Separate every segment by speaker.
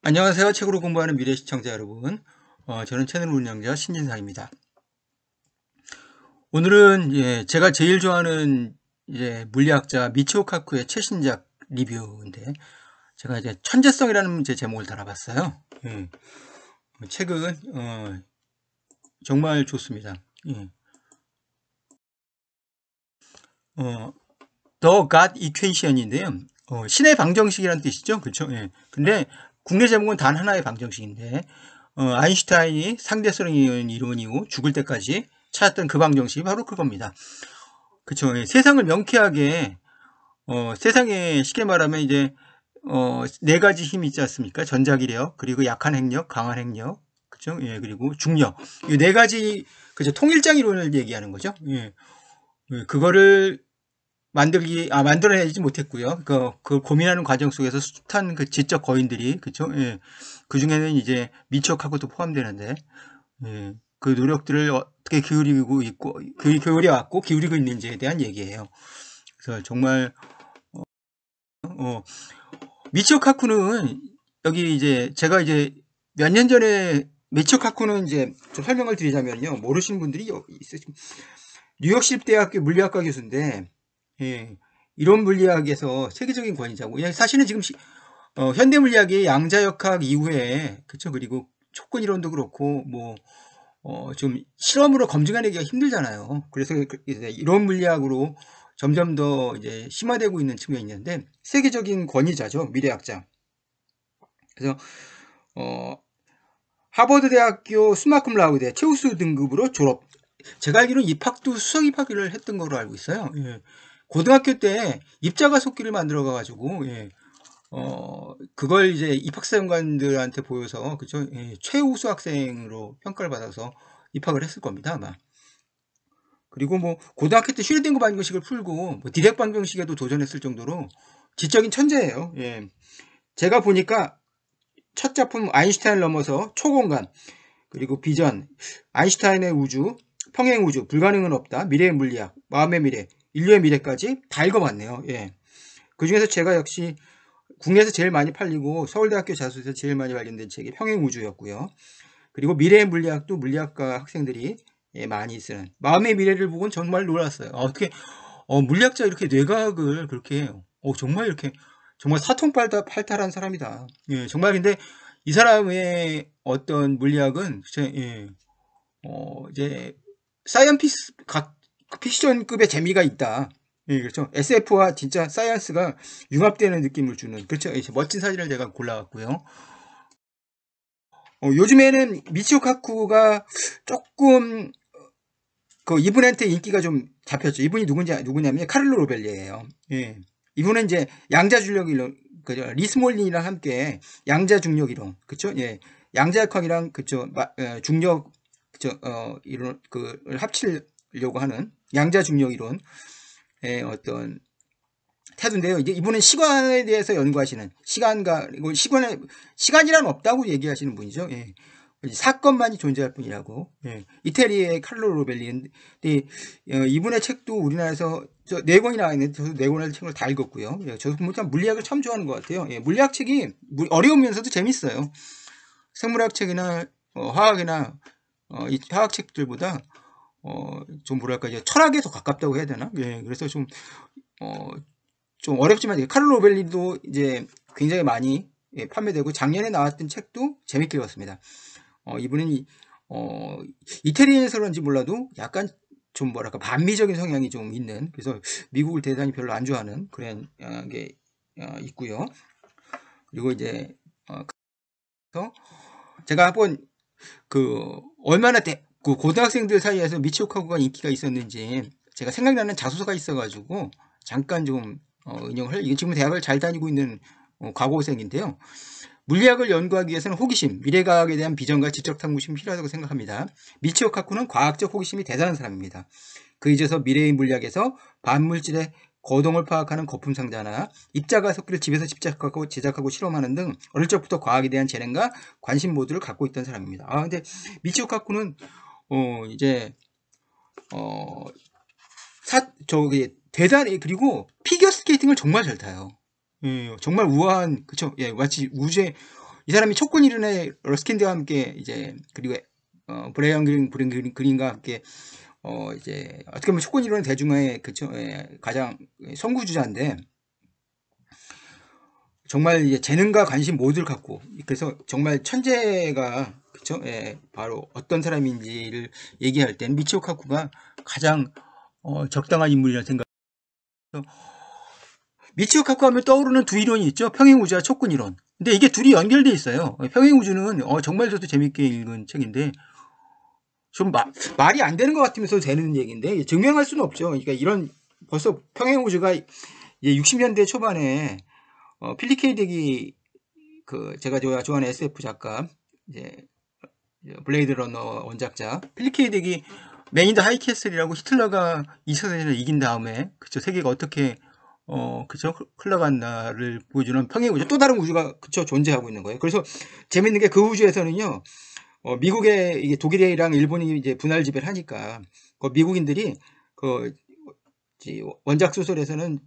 Speaker 1: 안녕하세요. 책으로 공부하는 미래 시청자 여러분. 저는 채널 운영자 신진상입니다. 오늘은 제가 제일 좋아하는 물리학자 미치오 카쿠의 최신작 리뷰인데, 제가 천재성이라는 제목을 달아봤어요. 책은 정말 좋습니다. The God Equation인데요. 신의 방정식이라는 뜻이죠. 그렇죠? 근데 국내 제목은 단 하나의 방정식인데, 아인슈타인이 상대성 이론 이후 죽을 때까지 찾았던 그 방정식이 바로 그겁니다. 그쵸. 세상을 명쾌하게, 세상에 쉽게 말하면 네 가지 힘이 있지 않습니까? 전자기력, 그리고 약한 핵력, 강한 핵력, 그쵸. 그리고 중력. 이 네 가지, 그죠. 통일장 이론을 얘기하는 거죠. 그거를 만들어내지 못했고요. 그 고민하는 과정 속에서 숱한 그 지적 거인들이, 그쵸. 그 중에는 이제 미치오 카쿠도 포함되는데, 그 노력들을 어떻게 기울이고 있는지에 대한 얘기예요. 그래서 정말, 미치오 카쿠는 제가 몇 년 전에 미치오 카쿠는 좀 설명을 드리자면요. 모르시는 분들이 있으시고, 뉴욕시립대학교 물리학과 교수인데, 이론 물리학에서 세계적인 권위자고, 사실은 지금 현대 물리학의 양자역학 이후에, 그쵸. 그리고 촉근 이론도 그렇고, 좀 실험으로 검증해내기가 힘들잖아요. 그래서 이론 물리학으로 점점 더 심화되고 있는 측면이 있는데, 세계적인 권위자죠. 미래학자. 그래서, 하버드 대학교 스마쿰 라우대 최우수 등급으로 졸업. 제가 알기로는 입학도 수석 입학을 했던 걸로 알고 있어요. 고등학교 때 입자가 속기를 만들어 가지고, 그걸 입학사정관들한테 보여서, 그쵸? 최우수 학생으로 평가를 받아서 입학을 했을 겁니다, 아마. 그리고 고등학교 때 슈레딩거 방정식을 풀고, 디렉 방정식에도 도전했을 정도로 지적인 천재예요. 제가 보니까 첫 작품 아인슈타인을 넘어서 초공간, 그리고 비전, 아인슈타인의 우주, 평행 우주, 불가능은 없다, 미래의 물리학, 마음의 미래, 인류의 미래까지 다 읽어봤네요. 그 중에서 제가 역시 국내에서 제일 많이 팔리고 서울대학교 자소서에서 제일 많이 발견된 책이 평행 우주였고요. 그리고 미래의 물리학도 물리학과 학생들이 많이 쓰는 마음의 미래를 보고는 정말 놀랐어요. 어떻게 물리학자 이렇게 뇌과학을 그렇게 해요. 정말 이렇게 정말 사통팔달한 사람이다. 정말. 근데 이 사람의 어떤 물리학은 사이언피스 픽션급의 재미가 있다. 그렇죠. SF와 진짜 사이언스가 융합되는 느낌을 주는, 그렇죠. 멋진 사진을 제가 골라왔고요. 요즘에는 미치오 카쿠가 조금 이분한테 인기가 좀 잡혔죠. 이분이 누구냐면 카를로 로벨리예요. 이분은 양자 중력 이론, 그죠? 리스몰린이랑 함께 양자 중력 이론, 그렇죠? 양자역학이랑 그쵸 중력, 그쵸, 이론 그를 합치려고 하는 양자 중력 이론의 어떤 태도인데요. 이분은 시간에 대해서 연구하시는, 시간이란 없다고 얘기하시는 분이죠. 사건만이 존재할 뿐이라고. 이태리의 칼로 로벨리인데, 이분의 책도 우리나라에서 네 권이 나와 있는데, 저도 네 권의 책을 다 읽었고요. 저도 물리학을 참 좋아하는 것 같아요. 물리학 책이 어려우면서도 재밌어요. 생물학 책이나 화학이나 이 화학 책들보다 좀 뭐랄까 철학에 더 가깝다고 해야 되나? 그래서 좀 어렵지만 칼로 로벨리도 굉장히 많이 판매되고, 작년에 나왔던 책도 재밌게 읽었습니다. 이분은 이태리에서 그런지 몰라도 약간 좀 뭐랄까 반미적인 성향이 좀 있는, 그래서 미국을 대단히 별로 안 좋아하는 그런 게 있고요. 그리고 제가 한번 얼마나 그 고등학생들 사이에서 미치오 카쿠가 인기가 있었는지 제가 생각나는 자소서가 있어가지고 잠깐 좀 인용을. 이게 지금 대학을 잘 다니고 있는 과고생인데요. 물리학을 연구하기 위해서는 호기심, 미래과학에 대한 비전과 지적 탐구심이 필요하다고 생각합니다. 미치오 카쿠는 과학적 호기심이 대단한 사람입니다. 그에 있어서 미래의 물리학에서 반물질의 거동을 파악하는 거품상자나 입자가 섞기를 집에서 제작하고 실험하는 등 어릴 적부터 과학에 대한 재능과 관심 모두를 갖고 있던 사람입니다. 근데 미치오 카쿠는 대단히, 그리고 피겨 스케이팅을 정말 잘 타요. 정말 우아한, 그쵸? 마치 우주에 이 사람이 촉군 이론의 러스킨드와 함께 이제 그리고 브라이언 그린과 함께 이제 어떻게 보면 촉군 이론의 대중화의 그쵸 가장 선구주자인데 정말 이제 재능과 관심 모두를 갖고 그래서 정말 천재가 그쵸 바로 어떤 사람인지를 얘기할 때는 미치오 카쿠가 가장 적당한 인물이라는 생각. 미치오 카쿠 하면 떠오르는 두 이론이 있죠. 평행우주와 촉군 이론. 근데 이게 둘이 연결돼 있어요. 평행우주는 정말 저도 재밌게 읽은 책인데 좀 말이 안 되는 것 같으면서 되는 얘기인데 증명할 수는 없죠. 그러니까 이런 벌써 평행우주가 이제 60년대 초반에 필립 K 딕이 그 제가 좋아하는 SF 작가 이제 블레이드 러너 원작자 필립 K 딕이 맨 인 더 하이 캐슬이라고 히틀러가 2차 대전을 이긴 다음에 그쵸 세계가 어떻게 그쵸 흘러갔나를 보여주는 평행우주 또 다른 우주가 그쵸 존재하고 있는 거예요. 그래서 재밌는 게 그 우주에서는요 미국의 이게 독일이랑 일본이 이제 분할 지배를 하니까 그 미국인들이 그 원작 소설에서는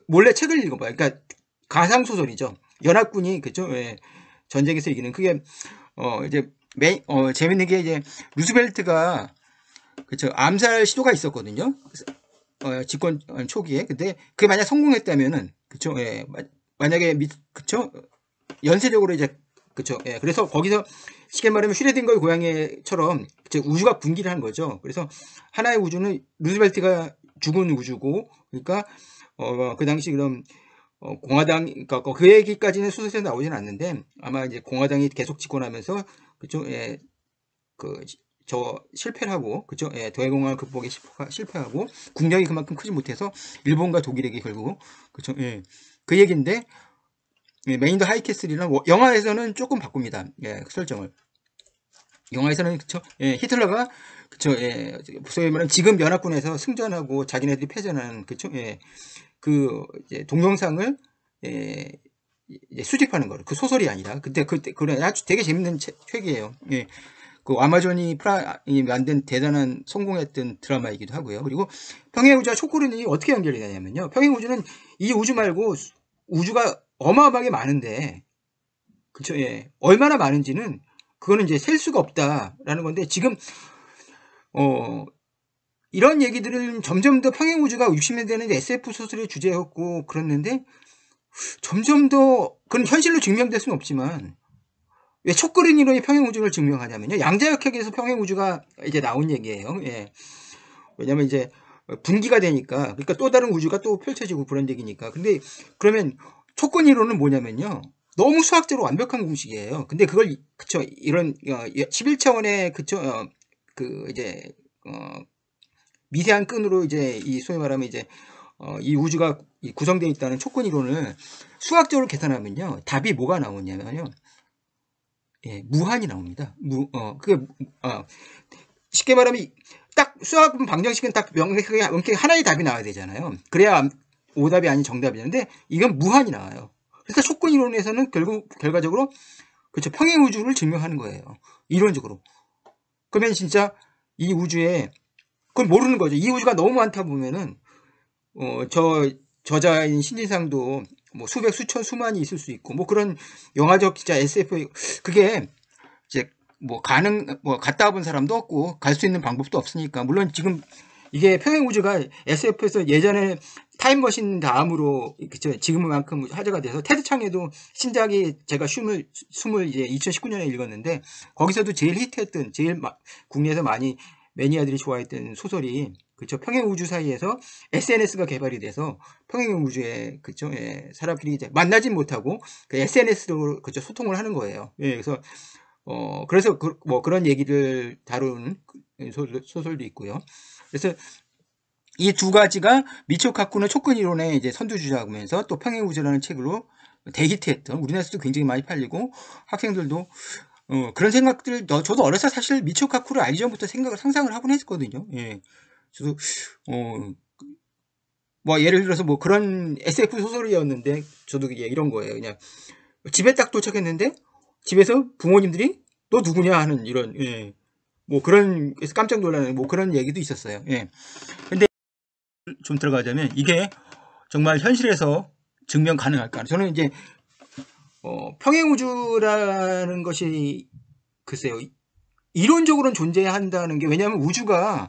Speaker 1: 몰래 책을 읽어봐요. 그러니까 가상 소설이죠. 연합군이 그쵸 전쟁에서 이기는 그게 이제 재밌는 게 이제 루스벨트가 그쵸 암살 시도가 있었거든요. 집권 초기에. 근데 그게 만약 성공했다면은 그쵸 만약에 그쵸 연쇄적으로 이제 그쵸 그래서 거기서 쉽게 말하면 슈레딩거의 고양이처럼 우주가 분기를 하는 거죠. 그래서 하나의 우주는 루스벨트가 죽은 우주고 그러니까 그 당시 그럼 공화당 그러니까 그 얘기까지는 소설에 나오지는 않는데 아마 이제 공화당이 계속 집권하면서 그쵸 저 실패를 하고 그쵸 대공황 극복에 실패하고 국력이 그만큼 크지 못해서 일본과 독일에게 결국 그쵸 그 얘기인데 맨 인 더 하이 캐슬이랑 영화에서는 조금 바꿉니다. 설정을 영화에서는 그쵸 히틀러가 그쵸 소위 말하면 지금 연합군에서 승전하고 자기네들이 패전하는 그쵸 그 이제 동영상을 이제 수집하는 거예요. 그 소설이 아니라 그때 그런 아주 되게 재밌는 책이에요. 그 아마존이 만든 대단한 성공했던 드라마이기도 하고요. 그리고 평행우주와 촉구론이 어떻게 연결이 되냐면요. 평행우주는 이 우주 말고 우주가 어마어마하게 많은데 그쵸 얼마나 많은지는 그거는 이제 셀 수가 없다라는 건데 지금 이런 얘기들은 점점 더 평행우주가 60년대에는 SF 소설의 주제였고 그랬는데 점점 더 그건 현실로 증명될 수는 없지만 왜 촉그린 이론이 평행우주를 증명하냐면요. 양자역학에서 평행우주가 이제 나온 얘기예요. 왜냐면 이제 분기가 되니까 그러니까 또 다른 우주가 또 펼쳐지고 그런 얘기니까. 근데 그러면 촉근 이론은 뭐냐면요. 너무 수학적으로 완벽한 공식이에요. 근데 그걸 그쵸 이런 11차원의 그쵸 그 이제 미세한 끈으로 이제 이 소위 말하면 이제 이 우주가 구성되어 있다는 촉근 이론을 수학적으로 계산하면요. 답이 뭐가 나오냐면요. 무한이 나옵니다. 쉽게 말하면 딱 수학 방정식은 딱 명확하게 하나의 답이 나와야 되잖아요. 그래야 오답이 아닌 정답이 되는데 이건 무한이 나와요. 그러니까 촉근 이론에서는 결과적으로 그렇죠 평행 우주를 증명하는 거예요. 이론적으로. 그러면 진짜 이 우주에 그건 모르는 거죠. 이 우주가 너무 많다 보면은 저자인 신진상도 뭐 수백 수천 수만이 있을 수 있고 뭐 그런 영화적 진짜 SF 그게 이제 뭐 갔다 와본 사람도 없고 갈 수 있는 방법도 없으니까 물론 지금 이게 평행우주가 SF에서 예전에 타임머신 다음으로 그쵸 지금만큼 화제가 돼서 테드 창에도 신작이 제가 숨을 이제 2019년에 읽었는데 거기서도 제일 히트했던 제일 국내에서 많이 매니아들이 좋아했던 소설이 그쵸 평행우주 사이에서 SNS가 개발이 돼서 평행우주에 그쵸 사람들이 이제 만나진 못하고 그 SNS로 그쵸 소통을 하는 거예요. 그래서 그래서 뭐 그런 얘기를 다룬 소설도 있고요. 그래서 이 두 가지가 미치오 카쿠는 촉근 이론의 이제 선두주자면서 또 평행우주라는 책으로 대히트했던 우리나라에서도 굉장히 많이 팔리고 학생들도 그런 생각들 저도 어려서 사실 미치오 카쿠를 알기 전부터 상상을 하곤 했거든요. 저도 뭐 예를 들어서 뭐 그런 SF 소설이었는데 저도 이런 거예요. 그냥 집에 딱 도착했는데 집에서 부모님들이 너 누구냐 하는 이런 뭐 그런 깜짝 놀라는 뭐 그런 얘기도 있었어요. 근데 좀 들어가자면 이게 정말 현실에서 증명 가능할까? 저는 이제 평행우주라는 것이 글쎄요, 이론적으로는 존재한다는 게, 왜냐하면 우주가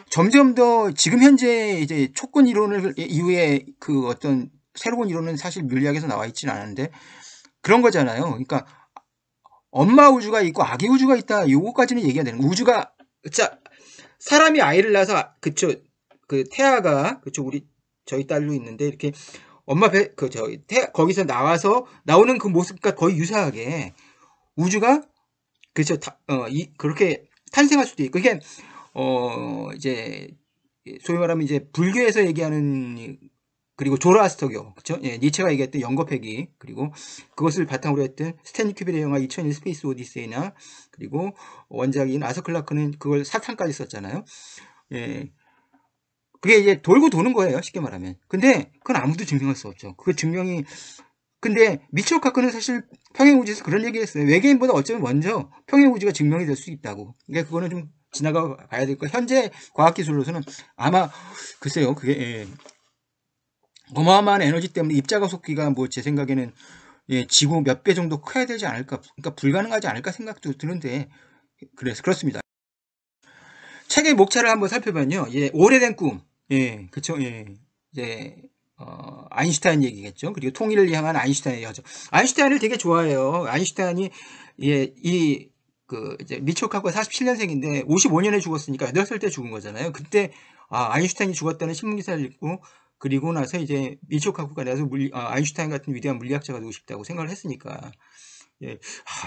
Speaker 1: 점점 더 지금 현재 이제 촉근 이론을 이후에 그 어떤 새로운 이론은 사실 물리학에서 나와 있지는 않은데 그런 거잖아요. 그러니까 엄마 우주가 있고 아기 우주가 있다. 요거까지는 얘기가 되는. 우주가 자 사람이 아이를 낳아서 그쵸 그 태아가 그쵸 우리 저희 딸도 있는데 이렇게 엄마 배 그 저 거기서 나와서 나오는 그 모습과 거의 유사하게 우주가 그쵸 그렇게 탄생할 수도 있고 이게 이제 소위 말하면 이제 불교에서 얘기하는 그리고 조로아스터교 그쵸 예, 니체가 얘기했던 영겁회기 그리고 그것을 바탕으로 했던 스탠리 큐브릭의 영화 2001 스페이스 오디세이나 그리고 원작인 아서 클라크는 그걸 사탄까지 썼잖아요. 예. 그게 이제 돌고 도는 거예요. 쉽게 말하면. 근데 그건 아무도 증명할 수 없죠. 그 증명이 근데 미치오 카크는 사실 평행우주에서 그런 얘기를 했어요. 외계인보다 어쩌면 먼저 평행우주가 증명이 될 수 있다고. 그러니까 그거는 좀 지나가 봐야 될 거. 현재 과학기술로서는 아마 글쎄요. 그게 예. 어마어마한 에너지 때문에 입자가 속기가 뭐 제 생각에는 예, 지구 몇 배 정도 커야 되지 않을까. 그러니까 불가능하지 않을까 생각도 드는데 그래서 그렇습니다. 책의 목차를 한번 살펴보면요. 예, 오래된 꿈. 예, 그쵸. 예. 이제 아인슈타인 얘기겠죠. 그리고 통일을 향한 아인슈타인의 여정. 아인슈타인을 되게 좋아해요. 아인슈타인이 예, 이제 미치오 카크가 47년생인데 55년에 죽었으니까 8살 때 죽은 거잖아요. 그때 아인슈타인이 죽었다는 신문 기사를 읽고 그리고 나서 이제 미치오 카크가 나서 아인슈타인 같은 위대한 물리학자가 되고 싶다고 생각을 했으니까. 예.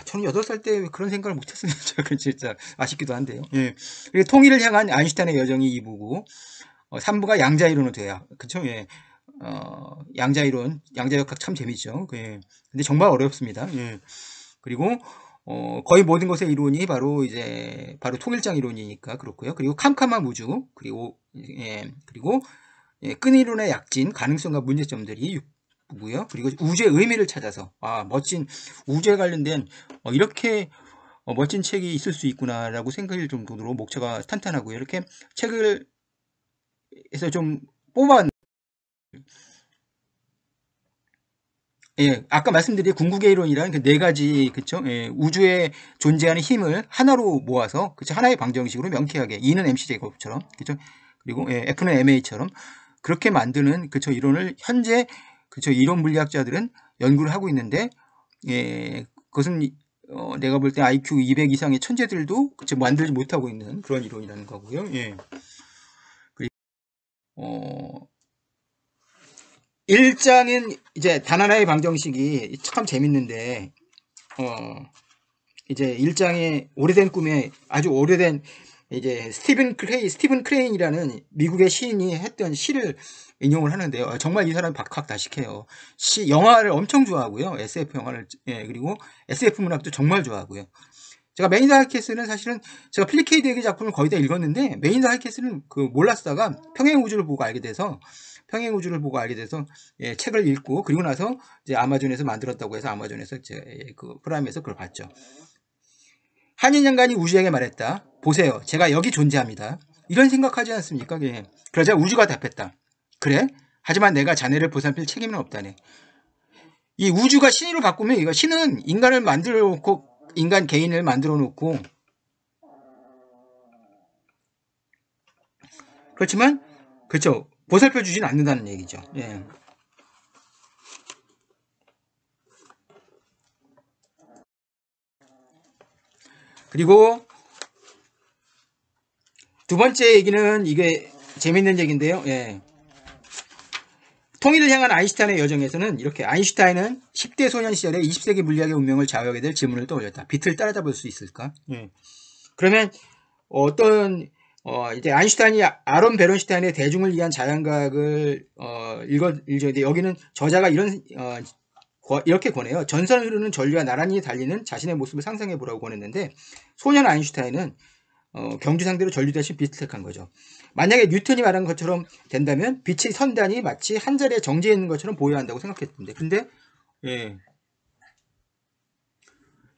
Speaker 1: 저는 8살 때 그런 생각을 못 했으면 진짜 아쉽기도 한데요. 예. 그리고 통일을 향한 아인슈타인의 여정이 2부고 3부가 양자이론으로 돼요. 그쵸? 예. 양자이론, 양자역학 참 재밌죠. 예. 근데 정말 어렵습니다. 예. 그리고 거의 모든 것의 이론이 바로 통일장 이론이니까 그렇고요. 그리고 캄캄한 우주, 그리고 끈이론의 약진, 가능성과 문제점들이 6부고요. 그리고 우주의 의미를 찾아서 멋진 우주에 관련된 이렇게 멋진 책이 있을 수 있구나라고 생각할 정도로 목차가 탄탄하고요. 이렇게 책을 해서 좀 뽑아 예, 아까 말씀드린 궁극의 이론이라는 그 4가지, 그쵸? 예, 우주에 존재하는 힘을 하나로 모아서, 그쵸? 하나의 방정식으로 명쾌하게, E는 MC 제곱처럼, 그쵸? 그리고, 예, F는 MA처럼, 그렇게 만드는, 그쵸? 이론을 현재, 그쵸? 이론 물리학자들은 연구를 하고 있는데, 예, 그것은, 내가 볼 때 IQ 200 이상의 천재들도, 그쵸? 만들지 못하고 있는 그런 이론이라는 거고요. 예. 그리고, 1장은 이제 단 하나의 방정식이 참 재밌는데, 이제 1장의 오래된 꿈에 아주 오래된 이제 스티븐 크레인이라는 미국의 시인이 했던 시를 인용을 하는데요. 정말 이 사람이 박학다식해요. 영화를 엄청 좋아하고요. SF 영화를, 예, 그리고 SF 문학도 정말 좋아하고요. 제가 메인드 하이캐슬은 사실은 제가 필립 K 딕의 작품을 거의 다 읽었는데 메인드 하이캐슬은 몰랐다가 평행우주를 보고 알게 돼서 예, 책을 읽고 그리고 나서 이제 아마존에서 만들었다고 해서 아마존에서 그 프라임에서 그걸 봤죠. 한인양간이 우주에게 말했다. 보세요. 제가 여기 존재합니다. 이런 생각하지 않습니까? 예. 그러자 우주가 답했다. 그래? 하지만 내가 자네를 보살필 책임은 없다네. 이 우주가 신으로 바꾸면 이거 신은 인간을 만들어 놓고 인간 개인을 만들어 놓고 그렇지만 그렇죠. 보살펴 주진 않는다는 얘기죠. 예. 그리고 두 번째 얘기는 이게 재밌는 얘기인데요. 예. 통일을 향한 아인슈타인의 여정에서는 이렇게 아인슈타인은 10대 소년 시절에 20세기 물리학의 운명을 좌우하게 될 질문을 떠올렸다. 빛을 따라잡을 수 있을까? 예. 그러면 이제 아인슈타인이 아론 베론슈타인의 대중을 위한 자연과학을 읽었는데 여기는 저자가 이렇게 권해요. 전선을 흐르는 전류와 나란히 달리는 자신의 모습을 상상해 보라고 권했는데 소년 아인슈타인은 경주 상대로 전류 대신 빛을 택한 거죠. 만약에 뉴턴이 말한 것처럼 된다면 빛의 선단이 마치 한 자리에 정지해 있는 것처럼 보여야 한다고 생각했는데 근데 예.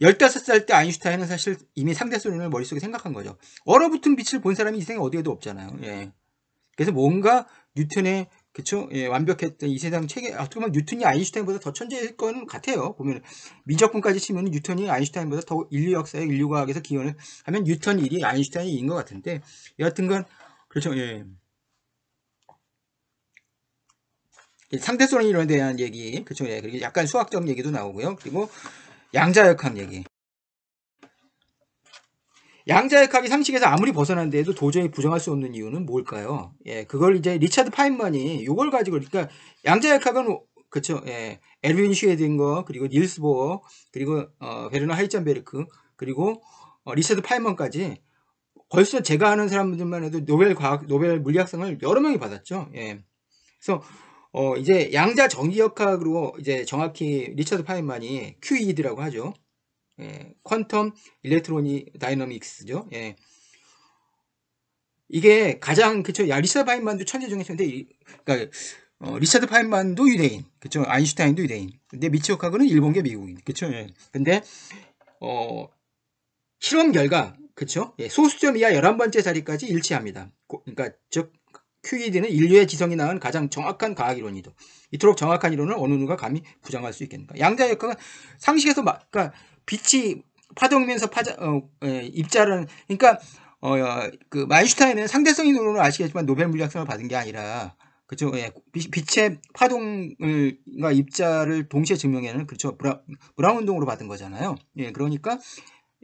Speaker 1: 15살 때 아인슈타인은 사실 이미 상대소년을 머릿속에 생각한 거죠. 얼어붙은 빛을 본 사람이 이 세상에 어디에도 없잖아요. 예. 그래서 뭔가 뉴턴의 그쵸? 예, 완벽했던 이 세상 체계, 어떻게 보면 뉴턴이 아인슈타인보다 더 천재일 건 같아요. 보면 미적분까지 치면 뉴턴이 아인슈타인보다 더 인류 역사에 인류과학에서 기원을 하면 뉴턴 1이 아인슈타인이 2인 것 같은데, 여하튼간 그렇죠. 예. 상대성 이론에 대한 얘기, 그쵸? 예, 그리고 약간 수학적 얘기도 나오고요. 그리고 양자역학 얘기. 양자역학이 상식에서 아무리 벗어난데도 도저히 부정할 수 없는 이유는 뭘까요? 예, 그걸 이제 리차드 파인만이 요걸 가지고, 그러니까 양자역학은 그쵸, 예, 에르윈 슈에딩거, 그리고 닐스 보어, 그리고 베르너 하이젠베르크, 그리고 리차드 파인만까지 벌써 제가 아는 사람들만 해도 노벨 물리학상을 여러 명이 받았죠. 예. 그래서 이제 양자 정기역학으로 이제 정확히 리차드 파인만이 QED라고 하죠. 예, 퀀텀 일렉트로닉 다이너믹스죠. 예. 이게 가장 그쵸. 야, 리차드 파인만도 천재 중에 천재. 그러니까 리차드 파인만도 유대인, 그쵸. 아인슈타인도 유대인. 근데 미치오카그는 일본계 미국인, 그쵸. 예. 근데 실험 결과, 그쵸. 예, 소수점 이하 11번째 자리까지 일치합니다. 그러니까 즉 QED는 인류의 지성이 낳은 가장 정확한 과학 이론이다. 이토록 정확한 이론을 어느 누가 감히 부정할 수 있겠는가. 양자역학은 상식에서 그러니까 빛이 파동이면서 입자라는, 그러니까 그 아인슈타인은 상대성 이론을 아시겠지만 노벨 물리학상을 받은 게 아니라, 그렇죠. 예, 빛의 파동과 입자를 동시에 증명해내는, 그렇죠. 브라운 운동으로 받은 거잖아요. 예, 그러니까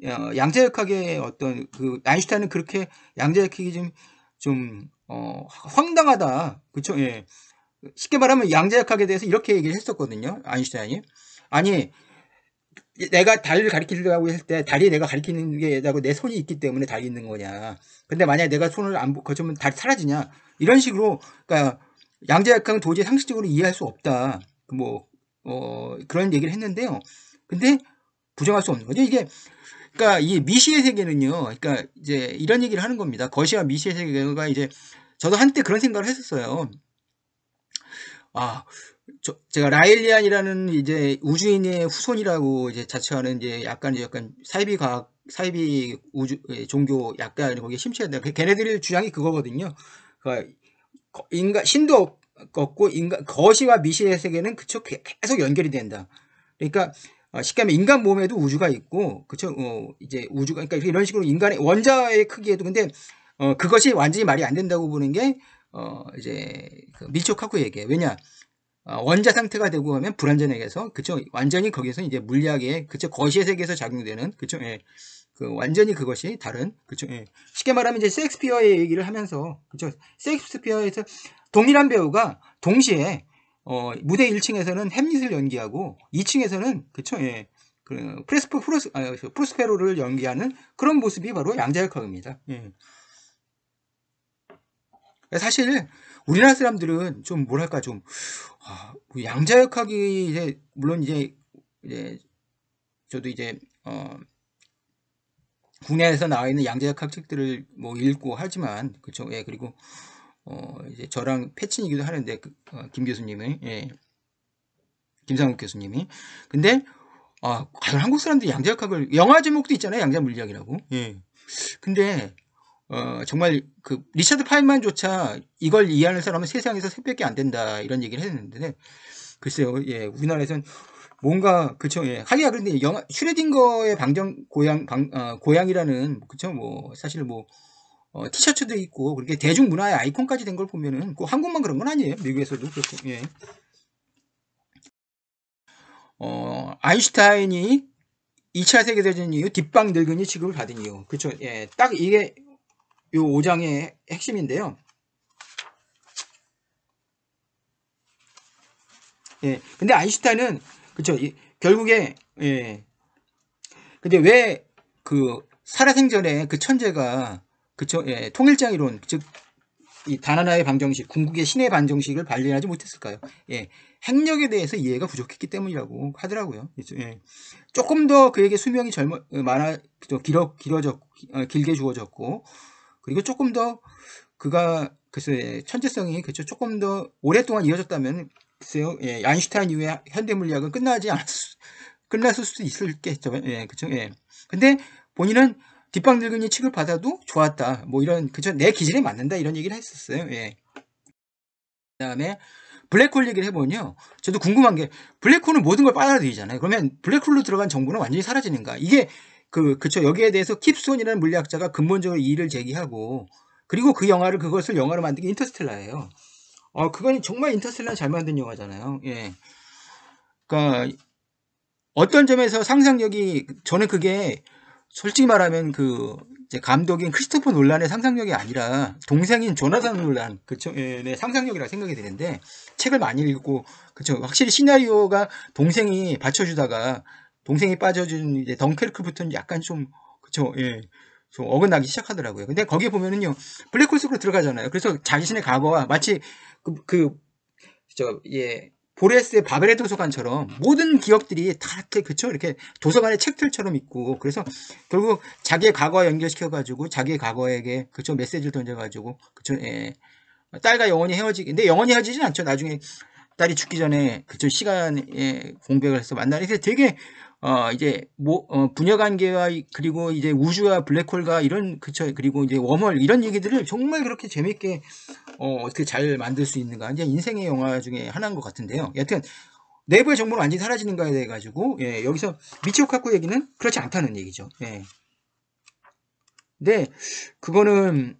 Speaker 1: 양자역학의 어떤 그 아인슈타인은 그렇게 양자역학이 좀 황당하다. 그쵸? 예. 쉽게 말하면 양자역학에 대해서 이렇게 얘기를 했었거든요. 아인슈타인이. 아니, 내가 달을 가리키려고 할 때 달이 내가 가리키는 게라고 내 손이 있기 때문에 달이 있는 거냐. 근데 만약에 내가 손을 안 거치면 달이 사라지냐. 이런 식으로, 그러니까 양자역학은 도저히 상식적으로 이해할 수 없다. 뭐, 그런 얘기를 했는데요. 근데 부정할 수 없는 거죠. 이게, 그러니까 이 미시의 세계는요. 그러니까 이제 이런 얘기를 하는 겁니다. 거시와 미시의 세계가 이제 저도 한때 그런 생각을 했었어요. 아, 제가 라일리안이라는 이제 우주인의 후손이라고 이제 자처하는 이제 약간 사이비 과학, 사이비 우주 종교 약간 거기에 심취한다. 걔네들 주장이 그거거든요. 그러니까 인간 신도 없고 인간 거시와 미시의 세계는 그쪽 계속 연결이 된다. 그러니까 쉽게 하면 인간 몸에도 우주가 있고, 그쵸? 이제 우주가, 그러니까 이런 식으로 인간의 원자의 크기에도, 근데 그것이 완전히 말이 안 된다고 보는 게 이제 그 밀초카쿠 얘기예요. 왜냐? 원자 상태가 되고 하면 불완전해서, 그쵸? 완전히 거기서 이제 물리학의, 그쵸? 거시의 세계에서 작용되는, 그쵸? 예. 그 완전히 그것이 다른, 그쵸? 예. 쉽게 말하면 이제 셰익스피어의 얘기를 하면서, 그쵸? 셰익스피어에서 동일한 배우가 동시에 무대 1층에서는 햄릿을 연기하고 2층에서는, 그쵸? 예. 그 프로스페로를 연기하는 그런 모습이 바로 양자역학입니다. 예. 사실 우리나라 사람들은 좀 뭐랄까 좀 양자역학이 이제 물론 이제 저도 이제 국내에서 나와 있는 양자역학 책들을 뭐 읽고 하지만, 그쵸? 예. 그리고 이제 저랑 패친이기도 하는데 김 교수님이, 예. 김상욱 교수님이. 근데 과연 한국 사람들이 양자역학을, 영화 제목도 있잖아요. 양자물리학이라고. 예. 근데 정말 그 리차드 파인만조차 이걸 이해하는 사람은 세상에서 3밖에 안 된다 이런 얘기를 했는데, 글쎄요. 예. 우리나라에서는 뭔가, 그쵸. 예. 하기야 그런데 영화 슈레딩거의 고향이라는, 그쵸. 뭐 사실 뭐 티셔츠도 있고 그렇게 대중문화의 아이콘까지 된 걸 보면은 꼭 한국만 그런 건 아니에요. 미국에서도 그렇고. 예. 아인슈타인이 2차 세계대전 이후 뒷방 늙은이 취급을 받은 이유. 그쵸. 예. 딱 이게 요 5장의 핵심인데요. 예. 근데 아인슈타인은, 그쵸. 결국에, 예. 근데 왜 그 살아생전에 그 천재가, 그쵸. 예. 통일장 이론, 즉, 이 단하나의 방정식, 궁극의 신의 반정식을 발견하지 못했을까요? 예. 핵력에 대해서 이해가 부족했기 때문이라고 하더라고요. 그렇죠? 예. 조금 더 그에게 수명이 길게 주어졌고, 그리고 조금 더 그가 글쎄 천재성이, 그렇죠, 조금 더 오랫동안 이어졌다면, 글쎄요, 예, 아인슈타인 이후에 현대 물리학은 끝났을 수도 있을겠죠. 예, 그렇죠. 예. 근데 본인은 뒷방 늙은이 취급받아도 좋았다. 뭐 이런, 그죠? 내 기질에 맞는다 이런 얘기를 했었어요. 예. 그다음에 블랙홀 얘기를 해보면요. 저도 궁금한 게 블랙홀은 모든 걸 빨아들이잖아요. 그러면 블랙홀로 들어간 정보는 완전히 사라지는가? 이게 그쵸. 여기에 대해서 킵손이라는 물리학자가 근본적으로 이의를 제기하고 그리고 그것을 영화로 만든 게 인터스텔라예요. 그건 정말 인터스텔라 잘 만든 영화잖아요. 예. 그러니까 어떤 점에서 상상력이 저는 그게 솔직히 말하면 이제 감독인 크리스토퍼 놀란의 상상력이 아니라 동생인 조나단 놀란 그쵸 예, 네, 상상력이라 생각이 되는데 책을 많이 읽고 그쵸 확실히 시나리오가 동생이 받쳐주다가 동생이 빠져준 이제 덩케르크부터는 약간 좀 그쵸 예. 좀 어긋나기 시작하더라고요. 근데 거기에 보면은요 블랙홀 속으로 들어가잖아요. 그래서 자신의 과거와 마치 예, 보레스의 바벨의 도서관처럼 모든 기억들이 다 이렇게 그쵸 이렇게 도서관의 책들처럼 있고 그래서 결국 자기의 과거와 연결시켜가지고 자기의 과거에게 그쵸 메시지를 던져가지고 그쵸 예, 딸과 영원히 헤어지기 근데 영원히 헤어지진 않죠. 나중에 딸이 죽기 전에 그쵸 시간에 공백을 해서 만나는데 되게 이제 부녀 관계와 그리고 이제 우주와 블랙홀과 이런 그쵸 그리고 이제 웜홀 이런 얘기들을 정말 그렇게 재밌게 어떻게 잘 만들 수 있는가 이제 인생의 영화 중에 하나인 것 같은데요. 여튼 내부의 정보는 완전히 사라지는가에 대해 가지고 예, 여기서 미치오 카쿠 얘기는 그렇지 않다는 얘기죠. 예. 근데 그거는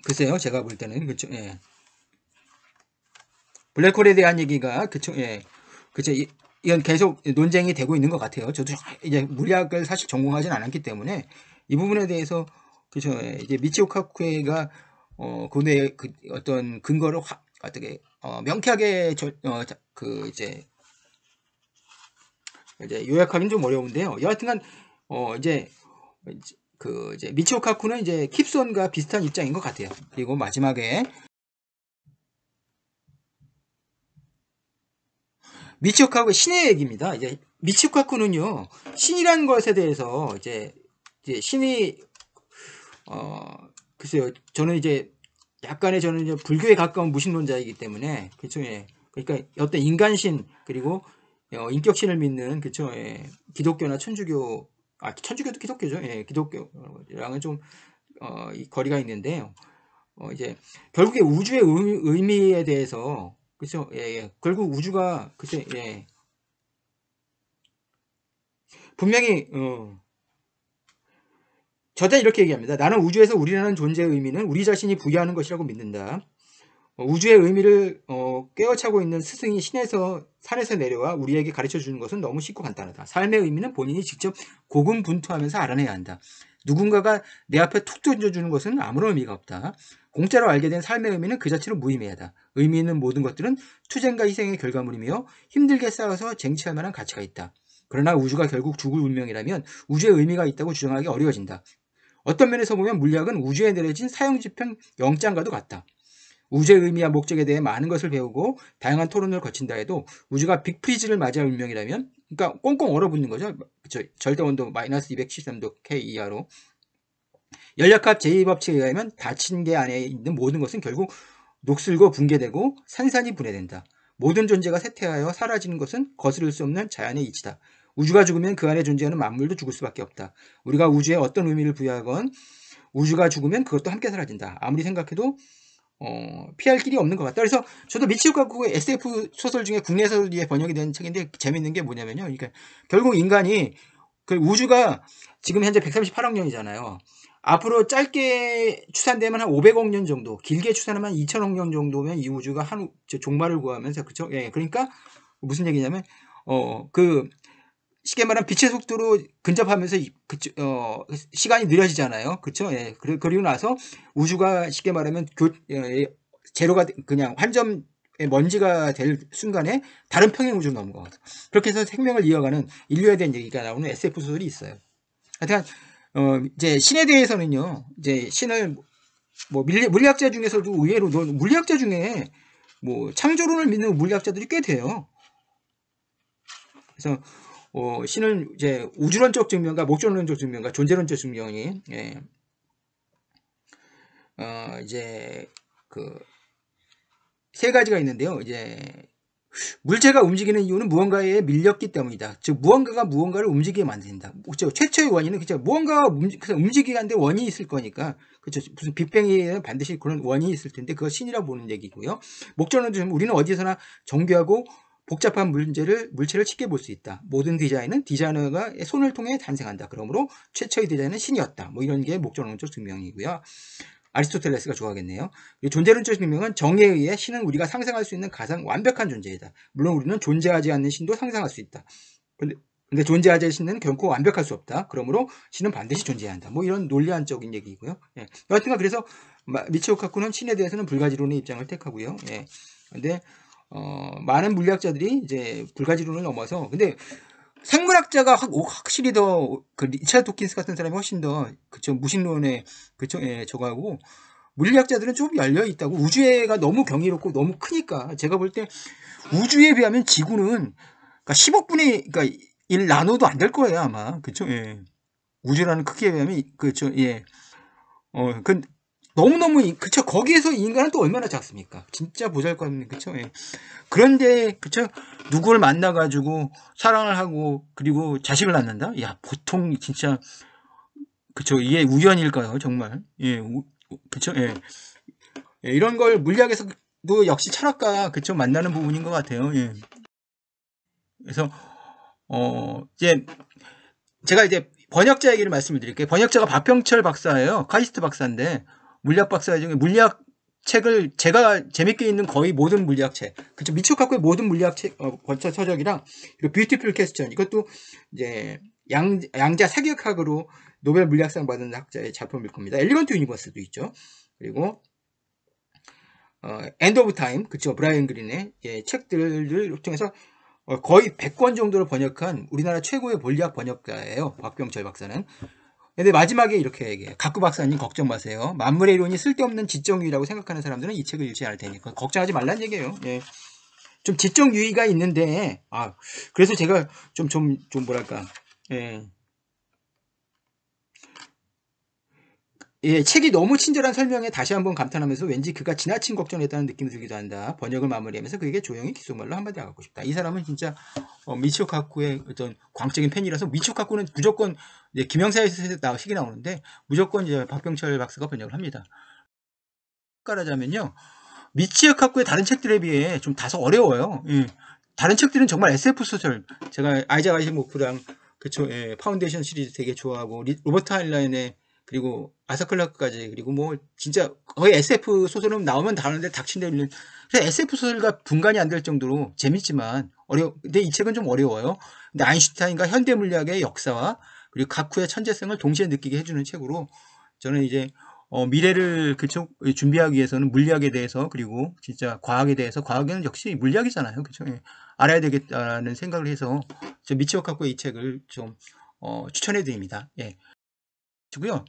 Speaker 1: 글쎄요 제가 볼 때는 그쵸 예. 블랙홀에 대한 얘기가 그쵸 예. 그쵸 이건 계속 논쟁이 되고 있는 것 같아요. 저도 이제 물리학을 사실 전공하진 않았기 때문에 이 부분에 대해서 그쵸 예. 이제 미치오 카쿠에가 그의 어떤 근거를 어떻게 명쾌하게 이제 요약하기는 좀 어려운데요. 여하튼간 이제 이제 미치오 카쿠는 이제 킵손과 비슷한 입장인 것 같아요. 그리고 마지막에 미치오 카쿠의 신의 얘기입니다. 이제 미치오 카쿠는요 신이라는 것에 대해서 이제 신이 글쎄요 저는 이제 약간의 저는 이제 불교에 가까운 무신론자이기 때문에 그쵸 예. 그러니까 어떤 인간신 그리고 인격신을 믿는 그쵸 예. 기독교나 천주교 천주교도 기독교죠 예. 기독교랑은 좀 이 거리가 있는데요. 이제 결국에 우주의 의미에 대해서 그쵸 예, 예. 결국 우주가 그쵸 예. 분명히 저자 이렇게 얘기합니다. 나는 우주에서 우리라는 존재의 의미는 우리 자신이 부여하는 것이라고 믿는다. 우주의 의미를 꿰어차고 있는 스승이 산에서 내려와 우리에게 가르쳐 주는 것은 너무 쉽고 간단하다. 삶의 의미는 본인이 직접 고군분투하면서 알아내야 한다. 누군가가 내 앞에 툭 던져주는 것은 아무런 의미가 없다. 공짜로 알게 된 삶의 의미는 그 자체로 무의미하다. 의미 있는 모든 것들은 투쟁과 희생의 결과물이며 힘들게 싸워서 쟁취할 만한 가치가 있다. 그러나 우주가 결국 죽을 운명이라면 우주의 의미가 있다고 주장하기 어려워진다. 어떤 면에서 보면 물리학은 우주에 내려진 사형집행 영장과도 같다. 우주의 의미와 목적에 대해 많은 것을 배우고 다양한 토론을 거친다 해도 우주가 빅프리즈를 맞이할 운명이라면 그러니까 꽁꽁 얼어붙는 거죠. 그쵸? 절대온도 마이너스 273도 K 이하로 연력합 제2법칙에 의하면 닫힌 게 안에 있는 모든 것은 결국 녹슬고 붕괴되고 산산이 분해된다. 모든 존재가 쇠퇴하여 사라지는 것은 거스를 수 없는 자연의 이치다. 우주가 죽으면 그 안에 존재하는 만물도 죽을 수밖에 없다. 우리가 우주에 어떤 의미를 부여하건 우주가 죽으면 그것도 함께 사라진다. 아무리 생각해도 피할 길이 없는 것 같다. 그래서 저도 미치오 카쿠의 SF 소설 중에 국내에서 번역이 된 책인데 재밌는 게 뭐냐면요. 그러니까 결국 인간이 그 우주가 지금 현재 138억 년이잖아요. 앞으로 짧게 추산되면 한 500억 년 정도, 길게 추산하면 2천억 년 정도면 이 우주가 종말을 구하면서 그쵸? 예, 그러니까 무슨 얘기냐면 쉽게 말하면 빛의 속도로 근접하면서 시간이 느려지잖아요. 그쵸? 예. 그리고 나서 우주가 쉽게 말하면 제로가 그냥 환점의 먼지가 될 순간에 다른 평행 우주로 넘어가거든. 그렇게 해서 생명을 이어가는 인류에 대한 얘기가 나오는 SF 소설이 있어요. 하여튼 이제 신에 대해서는요. 이제 신을 뭐 물리학자 중에서도 의외로 물리학자 중에 뭐 창조론을 믿는 물리학자들이 꽤 돼요. 그래서 신은 이제 우주론적 증명과 목적론적 증명과 존재론적 증명이 예. 이제 그 세 가지가 있는데요. 이제 물체가 움직이는 이유는 무언가에 밀렸기 때문이다. 즉 무언가가 무언가를 움직이게 만든다. 그렇죠? 최초의 원인은 그렇죠. 무언가가 움직이게 하는데 원인이 있을 거니까 그렇죠. 무슨 빅뱅에 반드시 그런 원인이 있을 텐데 그거 신이라고 보는 얘기고요. 목적은 우리는 어디서나 정교하고 복잡한 물체를 쉽게 볼 수 있다. 모든 디자인은 디자이너가 손을 통해 탄생한다. 그러므로 최초의 디자인은 신이었다. 뭐 이런 게 목적론적 증명이고요. 아리스토텔레스가 좋아하겠네요. 존재론적 증명은 정의에 의해 신은 우리가 상상할 수 있는 가장 완벽한 존재이다. 물론 우리는 존재하지 않는 신도 상상할 수 있다. 근데 존재하지 않는 신은 결코 완벽할 수 없다. 그러므로 신은 반드시 존재해야 한다. 뭐 이런 논리안적인 얘기고요. 예. 여하튼간 그래서 미치오 카쿠는 신에 대해서는 불가지론의 입장을 택하고요. 예. 근데 많은 물리학자들이 이제 불가지론을 넘어서 근데 생물학자가 확실히 더 그 리차드 도킨스 같은 사람이 훨씬 더 그쵸 무신론에 그쵸 예, 저거하고 물리학자들은 좀 열려 있다고. 우주가 너무 경이롭고 너무 크니까 제가 볼 때 우주에 비하면 지구는 그러니까 10억분의 그러니까 1 나눠도 안 될 거예요 아마. 그쵸 예. 우주라는 크기에 비하면 그쵸 예. 그 너무너무 그쵸 거기에서 인간은 또 얼마나 작습니까? 진짜 보잘것없는 그쵸 예. 그런데 그쵸 누구를 만나가지고 사랑을 하고 그리고 자식을 낳는다? 야 보통 진짜 그쵸 이게 우연일까요 정말? 예 그쵸 예. 예, 이런 걸 물리학에서도 역시 철학과 그쵸 만나는 부분인 것 같아요. 예. 그래서 이제 제가 이제 번역자 얘기를 말씀을 드릴게요. 번역자가 박병철 박사예요. 카이스트 박사인데 물리학 박사 중에 물리학 책을 제가 재밌게 읽는 거의 모든 물리학 책, 그쵸 미치오 카쿠의 모든 물리학 책, 권처 서적이랑 그리고 뷰티풀 퀘스천 이것도 이제 양자 사격학으로 노벨 물리학상 받은 학자의 작품일 겁니다. 엘리건트 유니버스도 있죠. 그리고 엔드 오브 타임, 그쵸 브라이언 그린의 예, 책들을 통해서 거의 100권 정도를 번역한 우리나라 최고의 물리학 번역가예요. 박병철 박사는. 근데 마지막에 이렇게 얘기해요. 각구 박사님 걱정 마세요. 만물의 이론이 쓸데없는 지적 유의라고 생각하는 사람들은 이 책을 읽지 않을 테니까 걱정하지 말라는 얘기예요. 예. 좀 지적 유의가 있는데 그래서 제가 좀 뭐랄까 예, 책이 너무 친절한 설명에 다시 한번 감탄하면서 왠지 그가 지나친 걱정을 했다는 느낌이 들기도 한다. 번역을 마무리하면서 그에게 조용히 귓속말로 한마디 하고 싶다. 이 사람은 진짜 미치오 카쿠의 어떤 광적인 팬이라서 미치오 카쿠는 무조건 이제 김영사에서 식이 나오는데 무조건 이제 박병철 박사가 번역을 합니다. 말하자면요, 미치오 카쿠의 다른 책들에 비해 좀 다소 어려워요. 예. 다른 책들은 정말 SF 소설, 제가 아이작 아시모프랑 그쵸, 예, 파운데이션 시리즈 되게 좋아하고 로버트 하인라인의 그리고 아사 클라크까지 그리고 뭐 진짜 거의 SF 소설은 나오면 다루는데 닥친 데 그래서 SF 소설과 분간이 안 될 정도로 재밌지만 근데 이 책은 좀 어려워요. 근데 아인슈타인과 현대 물리학의 역사와 그리고 카쿠의 천재성을 동시에 느끼게 해주는 책으로 저는 이제 미래를 그쪽 준비하기 위해서는 물리학에 대해서 그리고 진짜 과학에 대해서 과학은 역시 물리학이잖아요. 그쵸? 예. 알아야 되겠다는 생각을 해서 미치오 카쿠의 이 책을 좀 추천해 드립니다. 예. 고요.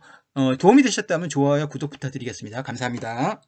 Speaker 1: 도움이 되셨다면 좋아요, 구독 부탁드리겠습니다. 감사합니다.